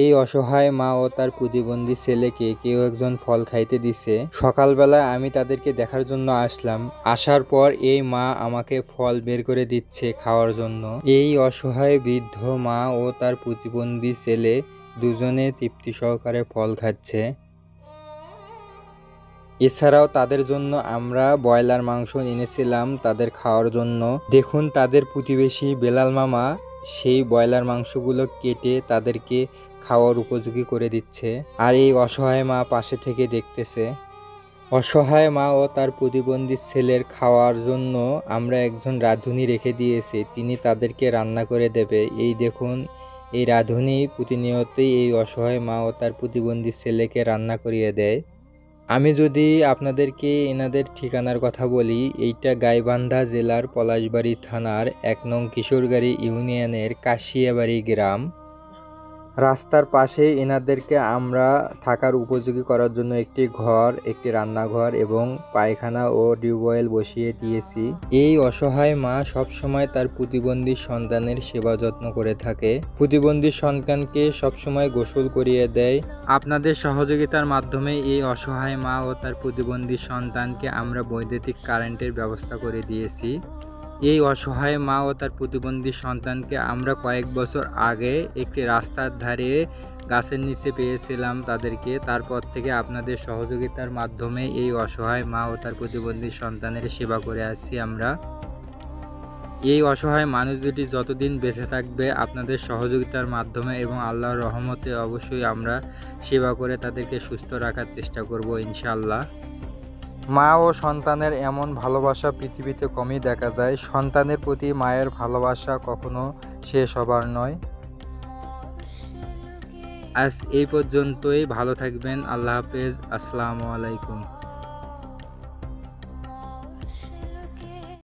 এই অসহায় মা ও তার প্রতিবন্ধী ছেলেকে কেউ একজন ফল খাইতে দিছে। সকালবেলা আমি তাদেরকে দেখার জন্য আসলাম। আসার পর এই মা আমাকে ফল বের করে দিচ্ছে খাওয়ার জন্য। এই অসহায় বৃদ্ধ মা ও তার প্রতিবন্ধী ছেলে দুজনে তৃপ্তি সহকারে ফল খাচ্ছে। এছাড়াও তাদের জন্য আমরা ব্রয়লার মাংস এনেছিলাম তাদের খাওয়ার জন্য। দেখুন তাদের প্রতিবেশী বেলাল মামা সেই ব্রয়লার মাংসগুলো কেটে তাদেরকে খাওয়ার উপযোগী করে দিচ্ছে, আর এই অসহায় মা পাশে থেকে দেখতেছে। অসহায় মা ও তার প্রতিবন্ধী ছেলের খাওয়ার জন্য আমরা একজন রাঁধুনি রেখে দিয়েছি, তিনি তাদেরকে রান্না করে দেবে। এই দেখুন এই রাঁধুনি প্রতিনিয়তই এই অসহায় মা ও তার প্রতিবন্ধী ছেলেকে রান্না করিয়ে দেয়। আমি যদি আপনাদেরকে এনাদের ঠিকানার কথা বলি, এইটা গাইবান্ধা জেলার পলাশবাড়ি থানার ১ নং কিশোরগাড়ি ইউনিয়নের কাশিয়াবাড়ি গ্রাম। রাস্তার পাশে এনাদেরকে আমরা থাকার উপযোগী করার জন্য একটি ঘর, একটি রান্নাঘর এবং পায়খানা ও টিউবওয়েল বসিয়ে দিয়েছি। এই অসহায় মা সবসময় তার প্রতিবন্ধী সন্তানের সেবা যত্ন করে থাকে। প্রতিবন্ধী সন্তানকে সবসময় গোসল করিয়ে দেয়। আপনাদের সহযোগিতার মাধ্যমে এই অসহায় মা ও তার প্রতিবন্ধী সন্তানকে আমরা বৈদ্যুতিক কারেন্টের ব্যবস্থা করে দিয়েছি। এই অসহায় মা ও তার প্রতিবন্ধী সন্তানকে আমরা কয়েক বছর আগে একটি রাস্তার ধারে গাছের নিচে পেয়েছিলাম তাদেরকে। তারপর থেকে আপনাদের সহযোগিতার মাধ্যমে এই অসহায় মা ও তার প্রতিবন্ধী সন্তানের সেবা করে আসছি আমরা। এই অসহায় মানুষ দুটি যতদিন বেঁচে থাকবে আপনাদের সহযোগিতার মাধ্যমে এবং আল্লাহর রহমতে অবশ্যই আমরা সেবা করে তাদেরকে সুস্থ রাখার চেষ্টা করব ইনশাআল্লাহ। মা ও সন্তানের এমন ভালোবাসা পৃথিবীতে কমই দেখা যায়। সন্তানের প্রতি মায়ের ভালোবাসা কখনো শেষ হবার নয়। আজ এই পর্যন্তই, ভালো থাকবেন। আল্লাহ হাফেজ। আসসালামু আলাইকুম।